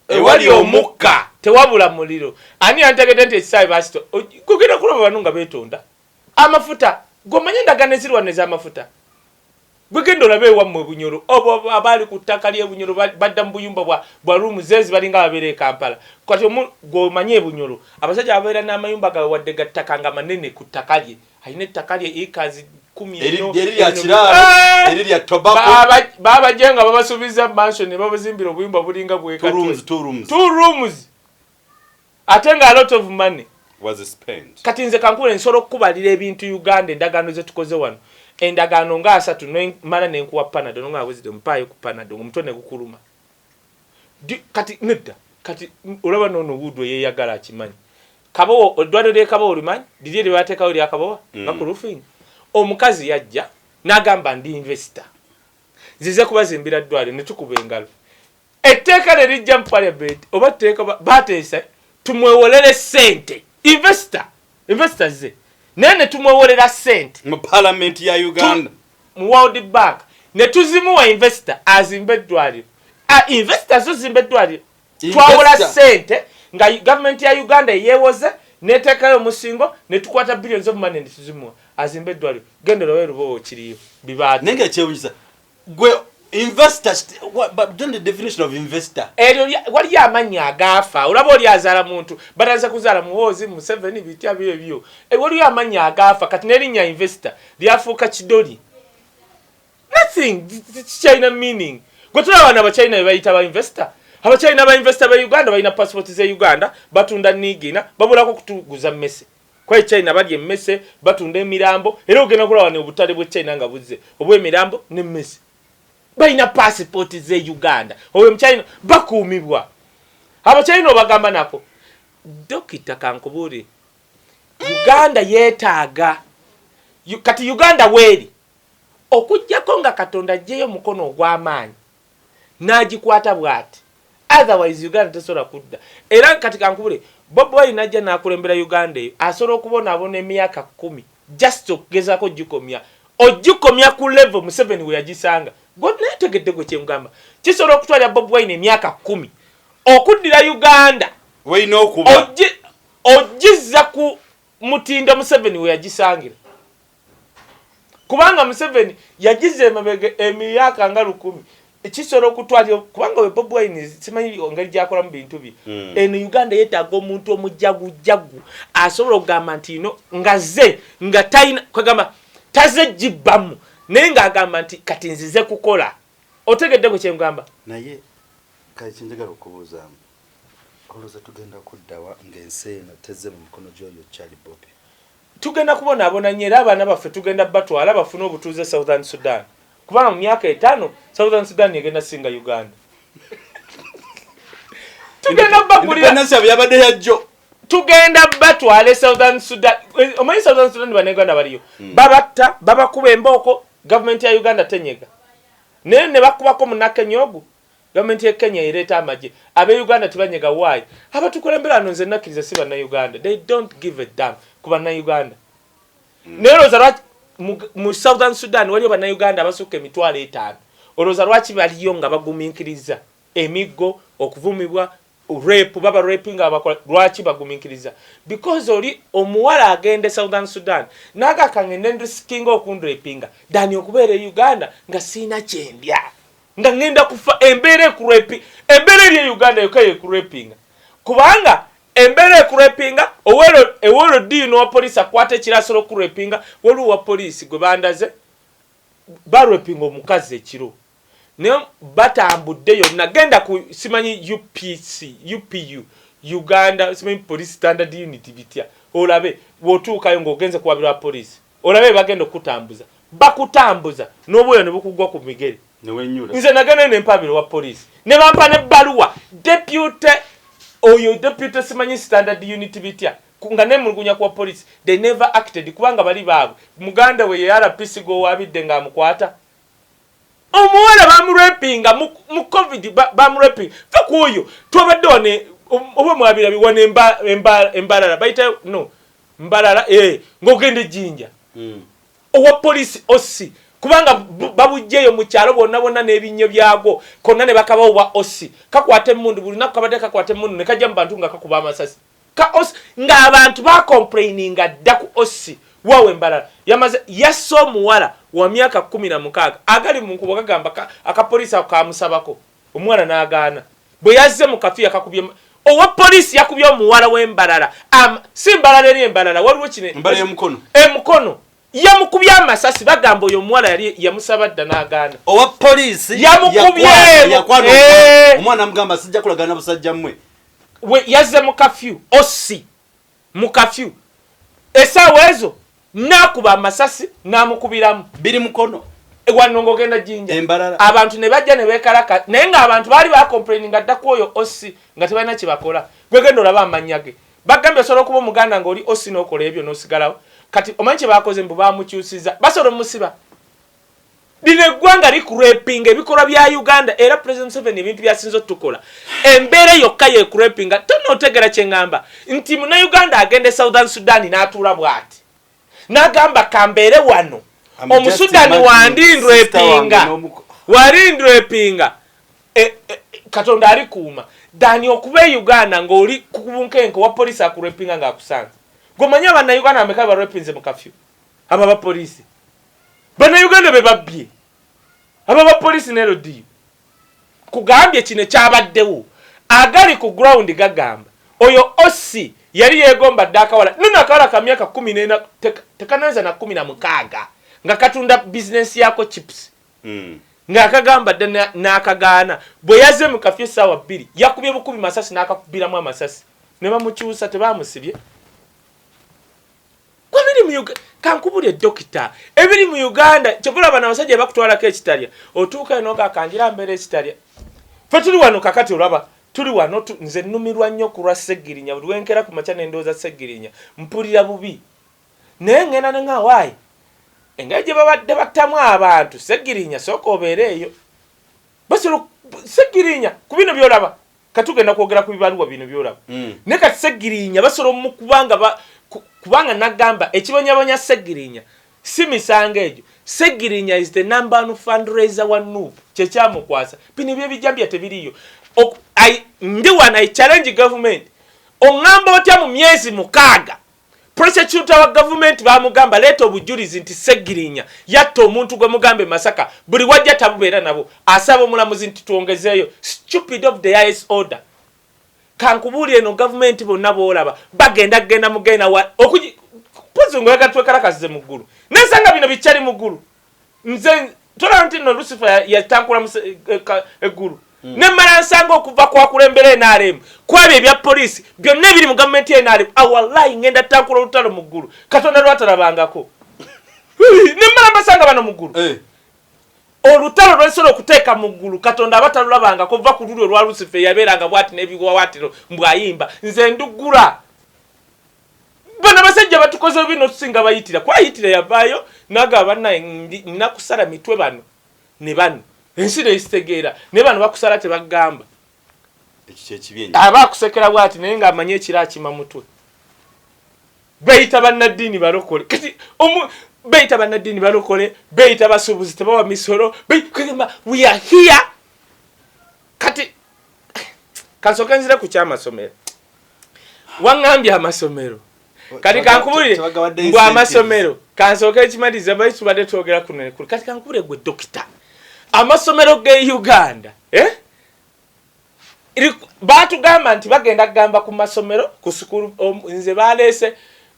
ewali omukka tewabula muliro ani antegede nti ekisawe basito kugenda kulaba banunga betonda amafuta gomanye endagaano ezirwa neza amafuta gwegenda olabe ewammwe Bunyoro obo abali ku ttaka ly'Ebunyoro badda mu buyumba bwa rumu zezi balinga babeera Kampala kati gomanye Bunyoro abasajja ababeera n'amayumba gawe wadde gattaka nga manene ku ttaka lye alina ettaka lye ekazi 10 eri lya tobacco baba jenga babasubiza mansion ne babazimbira obuyumba bulinga bweka two rooms atenga a lot of money was spent kati nze kankule nsoro okubalira ebintu Uganda endagaano ze tukoze wano endagaano nga 3 mala nenkuwa Panado nga awezide mpayo ku Panado omutone gukuluma kati nedda kati olaba nono wudwe yeyagala akimanyi kabowo odwado de kabowo limanyi didye bateka oli akabowa ku roofing omukazi yajja nagamba ndi investor zize kubazimbira ddwale ne tukuba engalo etteeka ne lijja mu parliament oba tteeka bateesa tumwewolere sente investors ze nene tumwewolera sente mu parliament ya Uganda mu World Bank ne tuzimuwa investor azimbe ddwale investors zimbe ddwale twawola sente nga government ya Uganda yewoze netekayo musingo netukwata billions of money netuzimwa azimbe ddwale gendero werubo kiriyo bibati nenge kyewunyisa gwe investor but don't the definition of investor wali amanya agafa olabo oli azala muntu bataza kuzala muhozi mu 7 bitya byo wali amanya agafa kati nelinya investor lyafuka kidoli nothing China meaning gotula wana ba China bayita ba investor aba China ba investor ba Uganda bayina passport ze Uganda batunda nigina babula ko kutuguza mmese kwa China bali mmese batunda emirambo era ogena kula wane obutale bwe China nga buzze obwe emirambo ne mmese bayina passport ze Uganda owe mchina bakuumibwa aba China obagamba nako dokita kankuburi Uganda yetaaga kati Uganda weri okujjako nga Katonda jeyo mukono ogw'amaanyi nagikwata bwati otherwise Uganda tesobola kudda. Era kati kankubule Bobi Wine najja n'akulembera Uganda eyo asobola okubonaabona emyaka 10 just okugezaako ogikomya ku level Museveni we yagisanga. Gwe neetegedde gwe kyemugamba kisobola okutwalira Bobi Wine emyaka 10 okuddira Uganda wayina okuba ogizza ku mutindo Museveni we yagisangira. Kubanga Museveni yagize emabega emyaka nga 10 ekisobola okutwalira kubanga we Bobi Wine simanyi ngeri gyakola mu bintu bye. Eno Uganda yeetaaga omuntu omujjagu asobola okugamba nti ino nga ze nga tayina kwegamba taze jibbamu naye ng'agamba nti kati nzize kukola. Otegedde gwe kyemugamba naye kale kinjagala okubuuzaamu olowooza tugenda kuddawa ng'ensi eno tezze mu mikono gy'oyo Charlie Bobi? Tugenda kubonaabona nnyo era abaana baffe tugenda batwala bafune obutuuze Southern Sudan kubanga mu myaka 5 Southern Sudan egenda singa Uganda. Tugenda bagulira tugenda batwale Southern Sudan. Omanyi Southern Sudan baneganda baliyo babatta babakuba embooko government ya Uganda tenyega naye ne bakubako munakenyogu government ya Kenya ireeta amaje abe Uganda tibanyega why abatukulembera ano nze nakiriza si bana Uganda they don't give a damn kuba na Uganda. Nero za mu Southern Sudan waliyo bana Uganda abasuka emitwalo 5 oloza lwaki baliyo nga baguminkiriza emiggo okuvumibwa rape baba raping abakola lwaki baguminkiriza because oli omuwala agende Southern Sudan naga kangende ndisikinga okundrapinga dani okubeera Uganda nga sina kyendya nga ngenda kufa embere ku rape embere eri Uganda yokaye ku rapinga kubanga embere ku rapinga owero dino wa police akwate kirasolo ku rapinga wolu wa police gwe bandaze ba rapinga omukazi ekiro ne batambudde yonna genda ku simanyi UPU Uganda simanyi police standard unit bitya olabe wotuukayo ng'ogenze kuwabirwa police olabe bagenda okutambuza bakutambuza n'obwoyo ne bukugwa ku migere nze nagenda n'empabiro wa police ne bampa ne baluwa deputy simanyi standard unit bitya nga nemulugunya kwa police they never acted kubanga bali baabwe muganda we RPC go wabidde nga amukwata omuwala bamurapinga mu covid bamurapinga fakuyo twabadde wane oba mwabira biwane embalala baita no mbalala ngogende jinja owa police osi kubanga babujjeyo mu kyalo bonna n'ebinnyo byago konna ne bakaba owa osi kakwate mundu buli nakabadde kakwate mundu ne kajja mu bantu nga kakuba amasasi ka osi nga abantu ba complaininga ddaku osi wawe mbalala yamaze yaso muwala wa myaka 16 agali mu nkubo kagamba akapolisi akamusabako omwana n'agaana bwe yazze mu kafiya kakubye owa polisi yakubye omuwala w'embalala si mbalala eri embalala waliwo kine emukono yamukubye amasasi bagamba oyo omuwala yali yamusaba dda n'agaana owa polisi yamukubye omwana amugamba sijja kulagaana busajja mmwe we yazze mu kafyu osi mu kafyu esaawa ezo nakuba amasasi namukubiramu biri mukono wano ngogenda jinja embalala abantu ne bajja ne bekalaka naye nga abantu bali ba complaining adda kwoyo osi nga tebalina kibakola gwegenda olaba amanyage bagambye solo kuba muganda ngoli osi nokola ebyo nosigalawo kati omanyi bakoze mbu bamukyusiza basolo musiba dine gwanga likurepinga ebikolwa bya Uganda era President 7 ebintu byasinzo tukola embere yokka ye kurepinga tono otegera kyengamba nti mu Uganda agende Southern Sudan n'atula bwati nagamba kambere wano omusudani wandindrepinga katonda ali kuuma dani okube Uganda ng'oli kubunkenko wa polisi akurepinga ng'akusanze gomanya bana Uganda ameka barepinze mu kafyu aba ba polisi bana Uganda be babbye aba ba polisi ne LDU kugambye kine kyabaddewo agali ku ground gagamba oyo osi yali yegomba dakawala nuna akawala ka myaka 14 tekanaweza na 16 nga katunda business yako chips nga akagamba n'akagaana bwe yazze mu kafyu sawa 2 yakubye bukubi masasi n'akakubiramu amasasi ne bamukyusa tebamusibye kwabiri mu kankubule dokita ebiri mu Uganda kyobula bana basajja bakutwala ke kitalya otuuka enoka kanjira mbere kitalya fe tuli wano kakati olaba tuli wano nze numirwa nnyo kulwa Segirinya buli wenkera ku macha n'endooza Segirinya mpulira bubi naye ngena nga wayi engaje babadde batamu abantu Segirinya soko obeereeyo basolo Segirinya ku bino byolaba katugenda kwogera ku bibaluwa bino byolaba ne kati Segirinya basobola mu kubanga nagamba ekibonyabonya Segirinya si misango egyo. Segirinya is the number one fundraiser wa Nuupu kyekyamukwasa bino byebijambya tebiriyo. Ndi wana I challenge government ongamba otya mu myezi 6 prosecutor wa government bamugamba leeta obujulizi nti Segirinya yatta omuntu gwe mugambe Masaka buli wajja tabubeera nabo asaba omulamuzi nti tuongezeeyo. Stupid of the highest order. Kankubuli eno government bonna boolaba bagenda mugenda puzungu yagatwekalakazize mu ggulu nesanga bino bikyali mu ggulu nze tola nti no Lucifer yatankula eggulu nemmala nsanga okuva kwakulembera NRM kwabyo ebya poliisi byonna ebiri mu gavumenti ya NRM wallahi ngenda tankula olutalo mu ggulu Katonda lwatalabangako nemmala mbasanga bano mu ggulu olutalo lwesobola okuteeka mu ggulu Katonda abatalulabangako kuva ku lulwe lwa Lucifer yabeeranga bwati n'ebiwawaatiro mbwayimba nze ndugula bana basajja batukoze bino tusinga bayitira kwayitira yavaayo nagaba naye nakusala mitwe bano ne bano ensi neisitegeera ne bano bakusala tebagamba ekyekibyenya abakusekera bwati naye nga amanye ekiraakima mutwe beyita bannaddiini balokole kati beyita bannaddiini balokole beyita basuubuzi tebawa misolo we are here kati kansooka nzire ku kyamasomero waŋŋambye amasomero kati kankubulire mbw amasomero kansooka ekimaliza bayi tubadde twogera kuno nekulu kati kankubulire gwe dokita amasomero ge Uganda batugamba nti bagenda kugamba ku masomero ku sukulu nze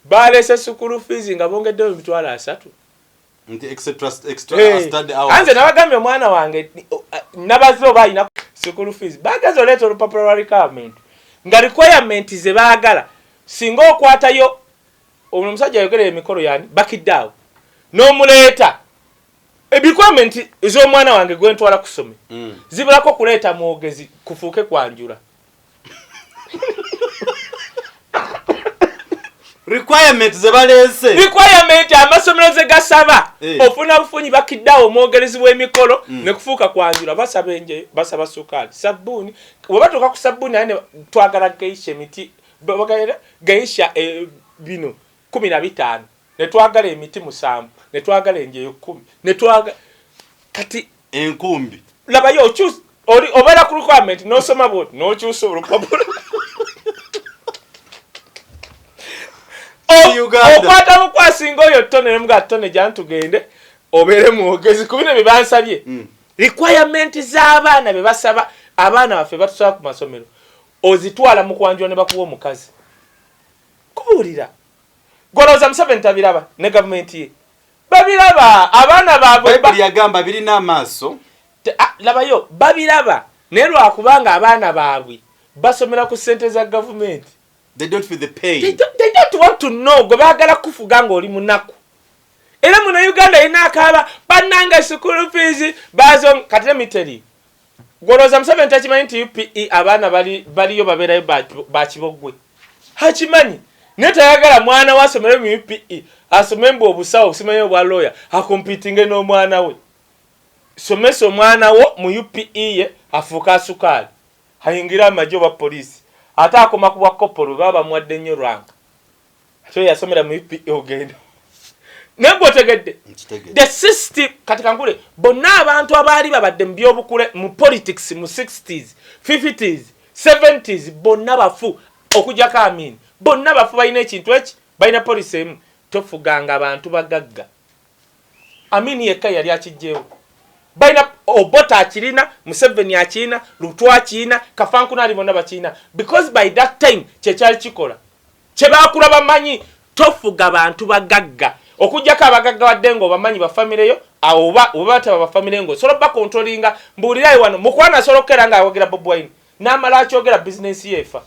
balese sukulu fees nga bongeddeyo emitwalo 3 nti extra study hours anze nabagambye omwana wange nabazo bayina sukulu fees bagazo oleeta olupapula lwa requirement nga requirement ze baagala singa okwatayo omusajja ayogerera emikolo yani bakidaawo n'omuleeta requirement ez'omwana wange gwe ntwala kusome zibulako kuleeta mwogezi kufuuke kwanjula requirement ze balese requirement amasomero ze gasaba ofuna bufunyi bakiddawo omwogerezi w'emikolo ne kufuuka kwanjula basaba enje basaba sukaali sabbuuni webatuuka ku sabbuuni ane twagala geisha emiti bagayira geisha bino 15 ne twagala emiti 7 ne twagala enje 10 ne twagala kati enkumbi laba yo choose obera ku requirement no soma bot no choose olupapula okwata mukwasinga oyo ttone ne mga ttone jantugende obere mwogezi kubine bibansabye requirement z'abaana be basaba abaana baffe batusaba ku masomero ozitwala mu kwanjwa ne bakuwa omukazi kubuulira goloza Museveni tabiraba ne gavumenti ye babiraba abaana baabwe yagamba birina amaaso labayo babiraba ne lwakubanga abaana baabwe basomera ku ssente za gavumenti. They don't feel the pain. They don't want to know. Go bagala kufuga ngoli munaku. Era muno Uganda ina akaba bananga school fees bazo katile miteri. Goloza Museveni tachimanyi nti UPE abana baliyo baberayo bakibogwe. Hachimanyi netayagala mwana wasomere mu UPE asomembo obusawo okusimanyo bwa lawyer akompitinge no mwana we. Someso mwana wo mu UPE ye afuka sukali. Hayingira amajoba police. Ata akoma kuba kopolo baba mwadde nnyo rank. So yasomera mu UPE ogenda. Nembo tegedde. The system katika ngule bonna abantu abali babadde mbyobukule mu politics mu 60s, 50s, 70s bonna bafu okujja ka Amin. Bonna bafu bayina ekintu eki bayina policy emu tofuganga abantu bagagga. Amin yekka yali akijjeewo. Bayina obota akirina Museveni akina Lutwa akina Kafanku nali bonna bakina because by that time kyali kikola kyebakula bamanyi tofuga abantu bagagga okujjako abagagga waddengo bamanyi ba family yo oba bataba ba family ngo solo ba controllinga mbulirayo wano mukwana solo keranga awogera Bob Wine namala akyogera business yefa.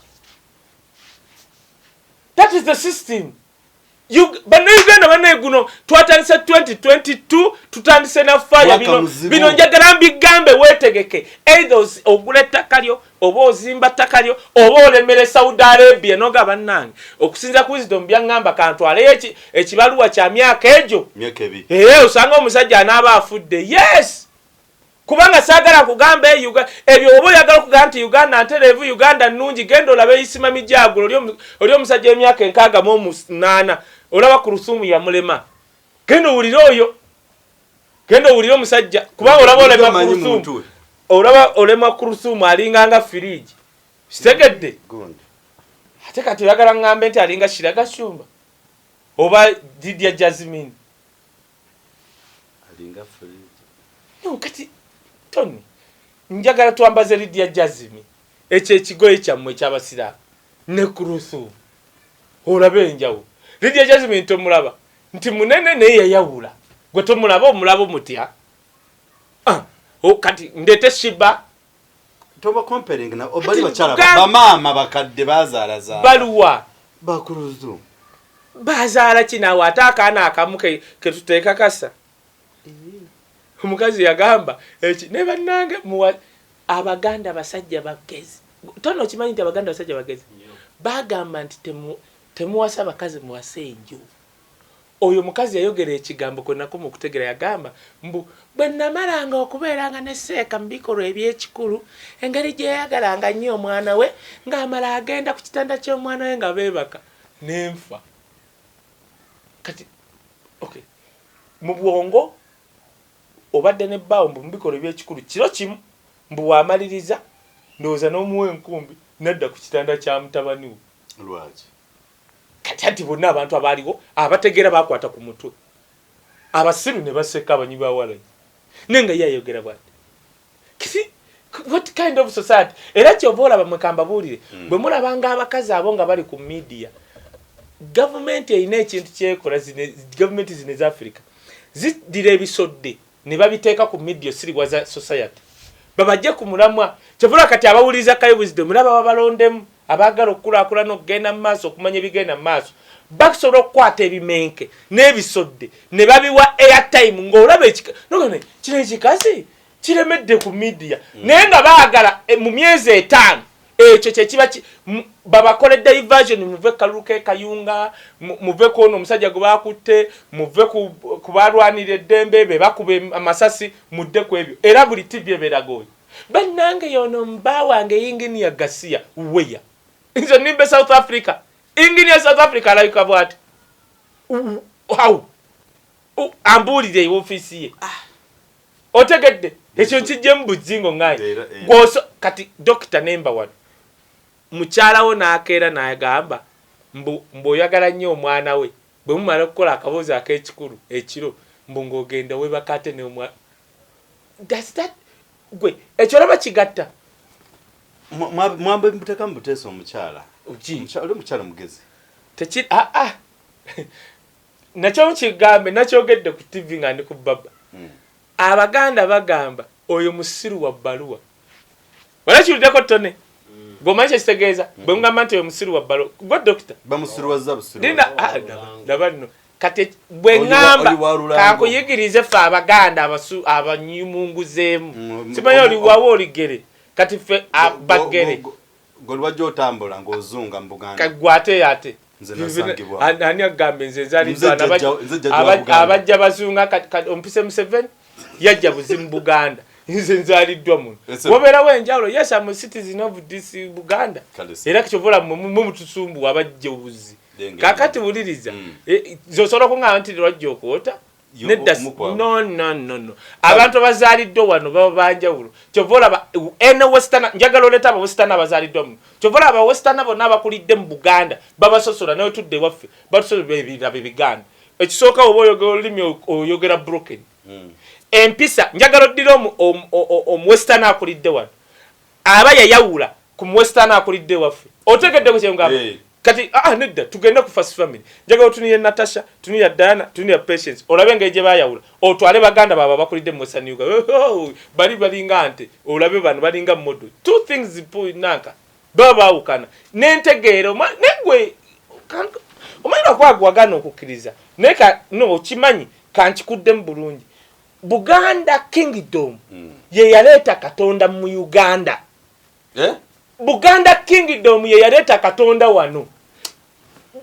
That is the system. Bano Uganda bane guno twatandise 2022 tutandise na fire bino njagala mbigambe wetegeke either ogule takalyo oba ozimba takalyo oba olemere Saudi Arabia noga bannange okusinza ku wisdom byangamba kantwale ekibaluwa kya myaka ejo myaka ebi usanga omusajja anaba afudde yes kubanga sagala kugambe ebyo obo yagala kugamba nti Uganda nterevu Uganda nnungi gendo labe isima mijagulo oli omusajja emyaka enkaaga mu 8 olaba ku Rusumu ya mulema gendo uliro oyo gendo uliro omusajja kubanga olaba olema ku Rusumu olaba olema ku Rusumu alinganga fridge kitegedde ate kati yagala ngambe nti alinga Shiraga Shumba oba Lydia Jasmine alinga fridge no kati Tony njagala tuambaze Lydia Jasmine ekyo ekigoye kyammwe ekyabasira ne ku Rusumu olabe enjawo Lydia Jasmine tomulaba nti munene naye yayawula gwe tomulaba omulabo mutya kati ndete Shiba toba comparing na obali bachala bamama bakadde bazaala baluwa bakuruzu bazaala kinawa atakana akamuke ketuteeka kasa omukazi yagamba ne bannange abaganda basajja bagezi tono kimanyi nti abaganda basajja bagezi bagamba nti temuwasa bakazi muwase enju oyo mukazi yayogera ekigambo kwenako mu kutegera yagamba mbu bwe namalanga okubeeranga ne seeka mbikolo ebyekikulu engeri gye yayagalanga nnyo omwana we ng'amala agenda ku kitanda ky'omwana we nga beebaka n'enfa kati okay mu bwongo obadde ne bbaawo mbu mbikolo ebyekikulu kiro kimu mbu wamaliriza ndowooza n'omuwa enkumbi nadda ku kitanda kya mutabani we lwaki kati bonna abantu abaaliwo abategeera bakwata ku mutwe abasiru ne baseka abanyi ba Walanyi nenga yayogera bwati kisi what kind of society era kyova olaba mwekamba buulire bwe mulabanga abakazi abo nga bali ku media government eyina ekintu kyekola government zine za Africa zidira ebisodde ne babiteeka ku media siriwaza society babajje ku mulamwa kyovula kati abawuliza Kai Wisdom mulaba babalondemu abagala okukulakula n'okugenda mu maaso okumanya ebigenda mu maaso bakusobola okukwata ebimenke n'ebisodde ne babiwa airtime ng'olaba nogane kino ekikazi kiremedde ku media naye nga baagala mu myezi 5 ekyo kyekiba babakoledde diversion muve Kaluke Kayunga muve kono omusajja gwe bakutte muve ku balwanira eddembe be bakube amasasi mudde ku ebyo era buli tibye beragoyo bannange yono mba wange Engineer Gasia weya nze nimbe South Africa Engineer South Africa alayuka bwati how ambulire office ye otegedde ekyo kijje mbuzingo ngai gwoso kati Dr. Number 1 mukyalawo n'akeera n'agamba mbu oyagala nnyo omwana we bwe mumala okukola akaboozi ak'ekikulu ekiro mbu ng'ogenda webakate ne omwana does that gwe ekyo laba kigatta mwambe muteka mbuteesa omukyala oli mukyala mugezi nakyo kigambe nakyogedde ku TV nga ndi ku baba abaganda bagamba oyo musiru wa bbaluwa walakiwuliddeko Tone gomanyi kyekitegeeza bwe mugamba nti oyo musiru wa bbaluwa gwe dokita bamusiruwaza busiru laba nno kati bwe ngamba kankuyigirize ffe abaganda abanyumunguzeemu simanyi oliwawo oligere kati ffe bagere golwajja otambula ng'ozunga mu Buganda kagwate ate ani agambe nze nzaliddwa abajja bazunga ompise Museveni yajja buzimu Buganda nze nzaliddwa muno wobeerawo enjawulo yes I'm a citizen of this Buganda era kikyovula mumutusumbu abajja obuzi kakati wuliriza zosobola kuŋŋamba nti lwajja okwota nedda no abantu abazaaliddwa wano baba banjawulo kyova olaba ene western njagala oleeta abawestern abazaaliddwa muno kyova olaba abawestern bonna abakulidde mu Buganda babasosola nawe tudde waffe batusobola ebirala bibiganda ekisooka oba oyogera olulimi oyogera broken empisa njagala oddira omuwestern akulidde wano aba yayawula ku muwestern akulidde waffe otegedde ku kyengamba kati nedda tugenda ku first family njagala otunire Natasha tunira Diana tunira Patience olabe engeri gye bayawula otwale baganda baba bakulidde mu Western Uganda balinga nte olabe bano balinga model two things nanka baba awukana n'entegeero negwe omanyira kwagwagana okukkiriza naye no kimanyi kankikudde mu bulungi Buganda Kingdom ye yaleeta Katonda mu Uganda Buganda Kingdom ye yaleeta Katonda wano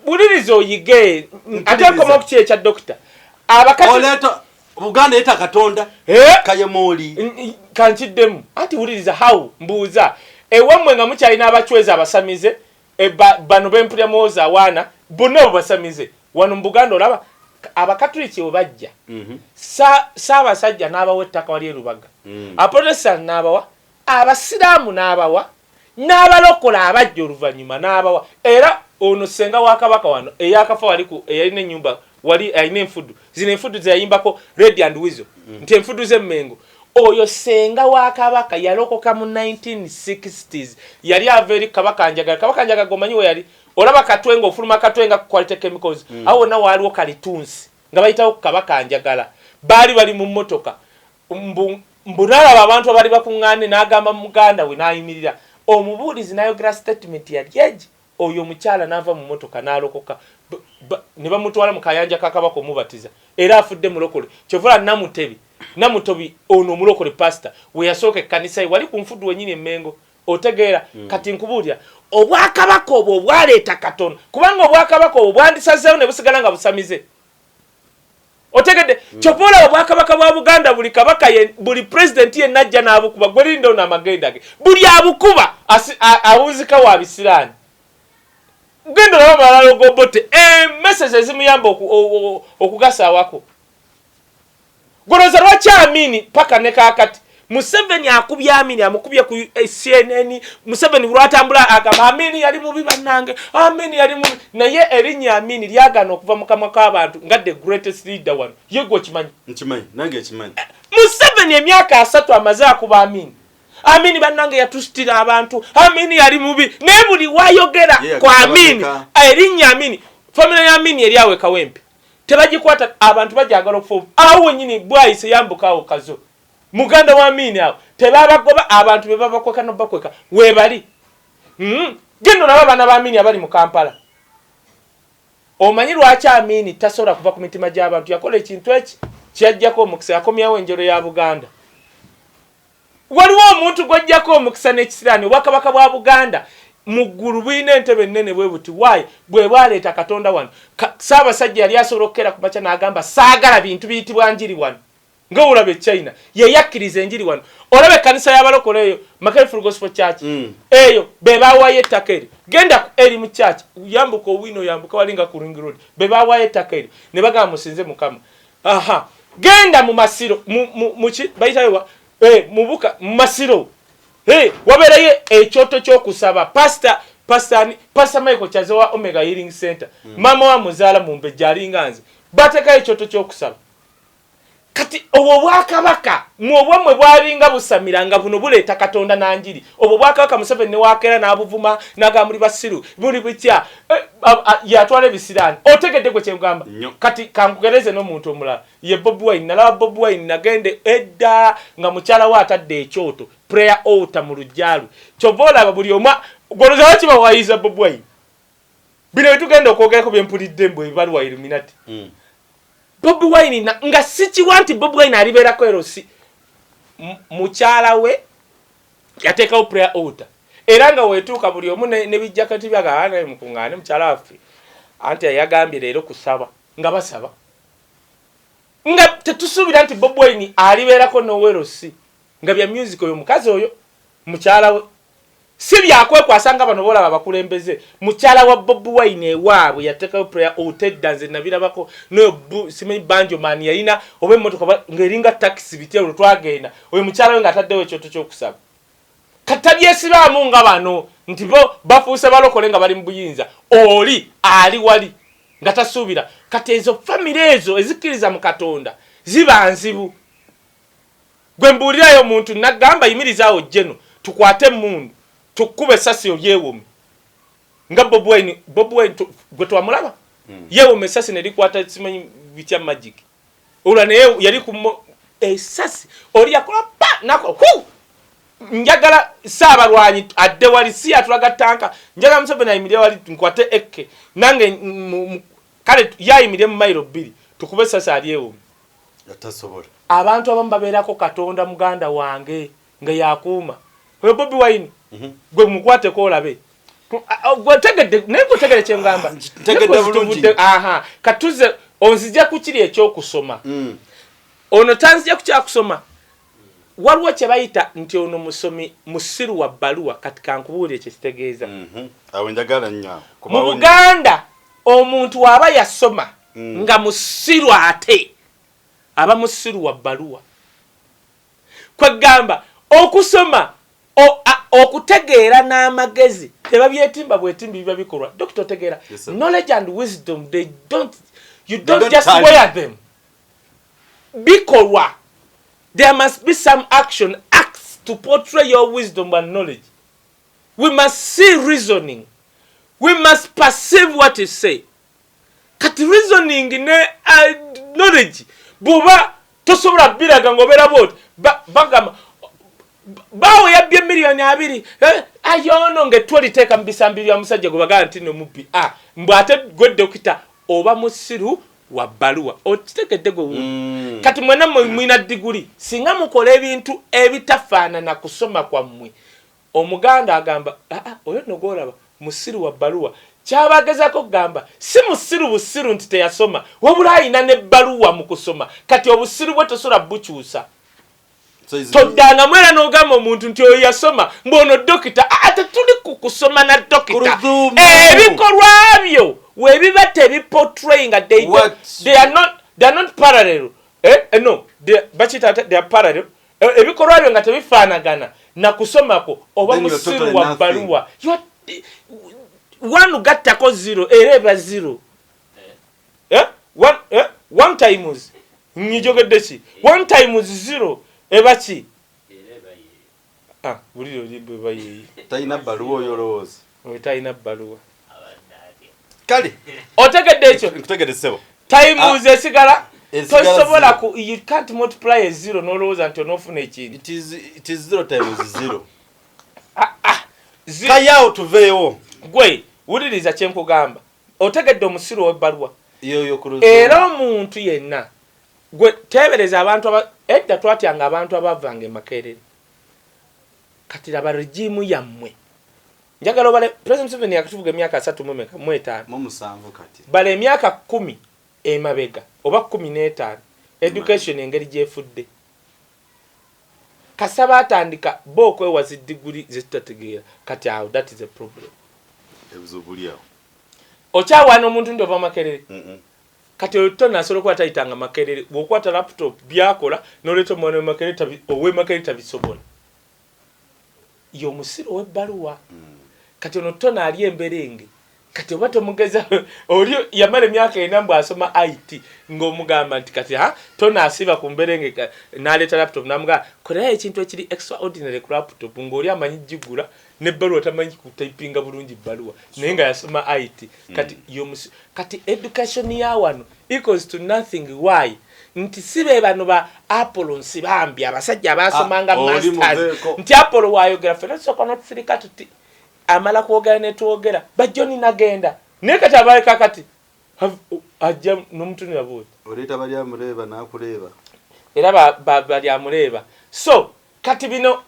bulirizo oyige ate koma okukyekya dokita abakati Buganda eta katonda kayemoli kanchiddemu anti wuliriza how mbuuza ewamwe nga mukyalina abachweza abasamize bano bempulya mwoza awaana bonna basamize wano mu Buganda olaba abakatuliki we bajja saabasajja n'abawa ettaka wali erubaga aprotestant n'abawa abasiraamu n'abawa n'abalokola abajja oluvannyuma n'abawa era ono senga wa kabaka wano eyakafa waliku eyalina ennyumba wali ayina enfudu zino enfudu zeyayimbako Red and Weasel nti enfudu z'emmengo oyo senga wa kabaka yalokoka mu 1960s yali ava eri kabaka njagala gomanyi we yali olaba katwenga ofuluma katwenga ku quality chemicals awo na waliwo kalitunsi nga bayitawo kabaka njagala bali mu mmotoka mbunalaba abantu abali bakuŋŋaane n'agamba muganda we n'ayimirira omubuulizi n'ayogera statement yali eji oyo omukyala n'ava mu mmotoka n'alokoka ne bamutwala mu kayanja kakabaka omubatiza era afudde mulokole kyovula namutobi ono omulokole pastor we yasooka ekkanisa ye wali ku nfudu wenyini emmengo otegeera kati nkubuulira obwakabaka obwo bwaleeta katono kubanga obwakabaka obwo bwandisazeewo ne busigala nga busamize otegedde kyopola obwakabaka bwa Buganda buli kabaka buli president ye najja n'abukuba gwe lindo n'amagenda ge buli abukuba awunzika wa bisiraani gendo na malalo gobote message ezimuyamba okugasa wako goroza lwakyamini paka ne kakati Museveni akubya Amini amukubye ku CNN Museveni lwatambula agamba Amini yali mubi bannange Amini yali mubi naye erinnya Amini lyagana okuva mu kamwa k'abantu nga the greatest leader one yego kimanyi nange kimanyi Museveni emyaka 3 amaze akuba Amini bannange yatustira abantu Amini yali mubi ne buli wayogera kwa Amini erinnya Amini family ya Amini yali awe kawempe tebagikwata abantu bajagala okufu awo nyini bwayise yambukawo kazo Muganda wa Amini awo tebabagoba abantu be babakweka no bakweka we bali gendo nabo bana ba Amini abali mu Kampala omanyi lwaki Amini tasobola kuva ku mitima gy'abantu yakola ekintu eki kyajjako omukisa yakomyawo enjero ya Buganda waliwo omuntu gwajjako omukisa n'ekisiraani obwakabaka bwa Buganda muggulu bwine entebe nnene bwe buti wayi bwe bwaleeta katonda wano Ssaabasajja yali asolokera ku makya n'agamba saagala bintu biyitibwa njiri wano nga olabe China ye yakkiriza enjiri wano olabe kanisa y'abalokole eyo Makelful Gospel Church eyo be bawaye takeri genda eri mu church yambuka owino yambuka walinga ku Ring Road be bawaye takeri ne bagamba musinze Mukama genda mu masiro mu bayitayo mubuka mu masiro waberaye ekyoto ky'okusaba pastor Michael Chazewa Omega Healing Center mama wa muzaala mumbe jalinganze bateka ekyoto ky'okusaba kati obwo bwakabaka mwobwamwe bwalinga busamiranga buno buleeta katonda nanjiri obwo bwakabaka Museveni ne wakera n'abuvuma n'agambuli basiru buli bitya yatwala ebisiraani otegedde gwe kyengamba kati kankugereze n'omuntu omulala ye Bobi Wine nalaba Bobi Wine nagende edda nga mukyala we atadde ekyoto prayer altar mu lujjalu kyova olaba buli omwa goloza waki bawayiza Bobi Wine bino bitugenda okwogerako byempulidde mbwe baluwa Illuminati Bobi Wine nga sikiwa nti Bobi Wine alibeerako erosi mukyala we yateekawo prayer altar era nga weetuuka buli omu ne bijjakati byagaana mukuŋŋaane mukyala waffe anti yagambye leero kusaba nga basaba nga tetusuubira nti Bobi Wine alibeerako nowerosi nga bya music oyo mukazi oyo mukyala we si byakwekwasa nga bano bolaba bakulembeze mukyala wa Bobi Wine ewaabwe yateekawo prayer altar nze nabirabako no simanyi banjo man yalina oba emmotoka ng'eringa taxi bitya twagenda oyo mukyala we ng'ataddewo ekyoto ky'okusaba katabyesiraamu nga bano nti bo bafuuse balokole nga bali mu buyinza oli ali wali nga tasuubira kati ezo famire ezo ezikkiriza mu Katonda ziba nzibu gwe mbuulirayo omuntu nagamba yimirizaawo jjeno tukwate mundu tukube esasi yeewume nga Bobi Wine gwe twamulaba yeewume esasi ne likwata simanyi bitya magic olwa naye yali ku esasi oli yakola pa nako njagala Saabalwanyi adde wali si atulaga tanka njagala Museveni ayimire wali nkwate ekke nange kale yayimire mu mailo 2 tukube esasi aliyeewume yatasobola abantu abamu babeerako Katonda muganda wange nga yakuuma oyo Bobi Wine gwe mukwate ko olabe gwe tegedde n'ekutegere kyengamba tegedde bulungi katuze onzija kukiri ekyokusoma ono tanzija kucha kusoma waliwo kye bayita nti ono musomi musiru wa bbaluwa kati kankubuulire kye kitegeeza awo njagala nnyo mu Buganda omuntu waba yasoma nga musiru ate aba musiru wa bbaluwa kwegamba okusoma okutegeera n'amagezi tebabyetimba bwetimbi biba bikolwa dokita otegeera knowledge and wisdom you don't just wear them bikolwa. There must be some acts to portray your wisdom and knowledge. We must see reasoning. We must perceive what you say. Kati reasoning ne knowledge buba tosobola biraga ngobera bot bagama bawo yabye milioni 2 ayono nge twoliteeka mbisambiri ya musajja gobaga nti no mubbi mbwate gwe dokita oba musiru wa bbaluwa okitegedde gwe kati mwena mwina diguli singa mukola ebintu ebitafaanana kusoma kwammwe omuganda agamba oyo nogolaba musiru wa bbaluwa kyabagezako kugamba si musiru busiru nti teyasoma wabula ayina ne bbaluwa mu kusoma kati obusiru bwe tosobola bukyusa toddanga mwera n'ogamba omuntu nti oyo yasoma mbono dokita ate tuli ku kusoma na dokita ebikolwa byo webiba tebiportraying they are not parallel no they are parallel ebikolwa byo nga tebifaanagana na kusomako oba musiru wa bbaluwa one gattako 0 era eba 0 one times njogedde ki one times 0 eba ki buliro libwe bayi tayina bbaluwa oyo olowooza tayina bbaluwa kale otegedde ekyo nkutegedde sebo times esigala tosobola ku you can't multiply a 0 n'olowooza nti onoofuna ekintu it is 0 times 0 kayawo tuveewo gwe wuliriza kye nkugamba otegedde omusiru w'ebbaluwa era omuntu yenna gwe teebereza abantu edda twatyanga abantu abavanga Makerere kati laba regimu yammwe njagala obale President Museveni yakatuvuga emyaka 3 kati bale emyaka 10 emabega oba 15 education engeri gyefudde kasaba atandika bokwewaza diguli zitategeera kati awo that is a problem ebizobuliawo okyawana omuntu ndi ova Makerere kati otona asobola okuba tayitanga Makerere bw'okwata laptop byakola n'oleeta omwana ow'Emakerere tabisobola yo musiru w'ebbaluwa kati ono tona ali emberenge kati oba tomugeza oli yamala emyaka 4 mbw asoma IT ng'omugamba nti kati tona asiba ku mberenge n'aleeta laptop n'amugamba kolerayo ekintu ekiri extraordinary ku laptop ng'oli amanyi jigula n'ebbaluwa tamanyi kutypinga bulungi bbaluwa naye nga yasoma IT kati kati education ya wano equals to nothing. Why? Nti sibe bano ba Apollo nsibambi abasajja abasomanga masters nti Apollo wayogera fena sokona tsirika tuti amala kwogera netwogera bajoni nagenda nekati abaye kakati ajja n'omuntu yavuga oleta bali amuleba nakuleba era bali amuleba so kati bino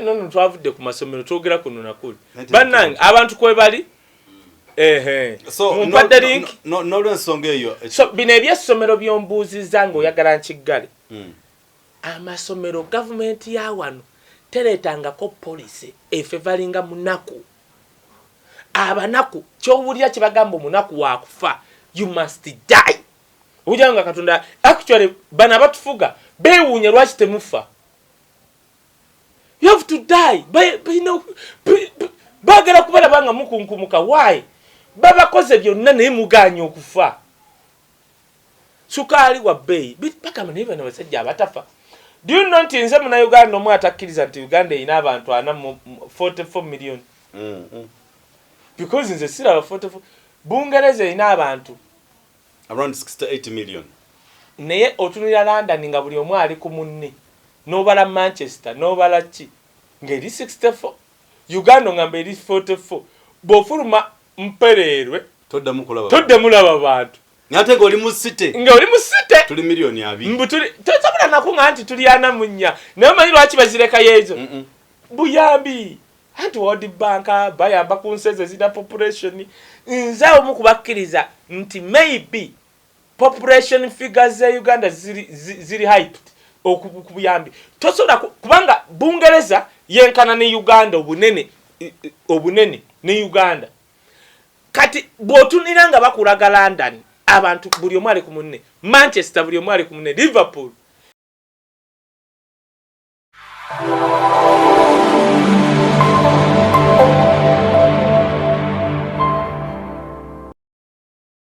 no twavudde ku masomero twogera kuno nakuli bannange abantu kwe bali so no lwensonga eyo so bino ebyessomero by'ombuuziza ng'oyagala nkiggale amasomero gavumenti ya wano tereetangako poliisi efe valinga munaku abanaku kyowulira kye bagamba omunaku waakufa you must die ojja nga katonda actually bano abatufuga beewuunye lwaki temufa you have to die baagala kubalaba nga mukunkumuka why babakoze byonna naye muganya okufa sukaali wa bbeeyi bakama naye bano basajja abatafa do you know nti nze muna Uganda omwe atakkiriza nti Uganda erina abantu 44 million because nze siraba 44 Bungereza erina abantu around 68 million naye otunulira London nga buli omwe ali ku munne n'obala Manchester n'obala ki ng'eri 64 Uganda ngamba eri 44 bw'ofuluma mpererwe toddamu laba bantu ngate ng'oli mu city tuli millioni 2 mbutuli tosobola nakunga nti tuli 4 naye manyi lwaki bazirekayo ezo buyambi anti World Bank bayamba ku nseze zina population nze omu kubakkiriza nti maybe population figures za Uganda ziri hyped okubuyambi tosobola kubanga Bungereza yenkana ne Uganda obunene ne Uganda kati bwotunira nga bakulaga London abantu buli omu ali ku munne Manchester buli omu ali ku munne Liverpool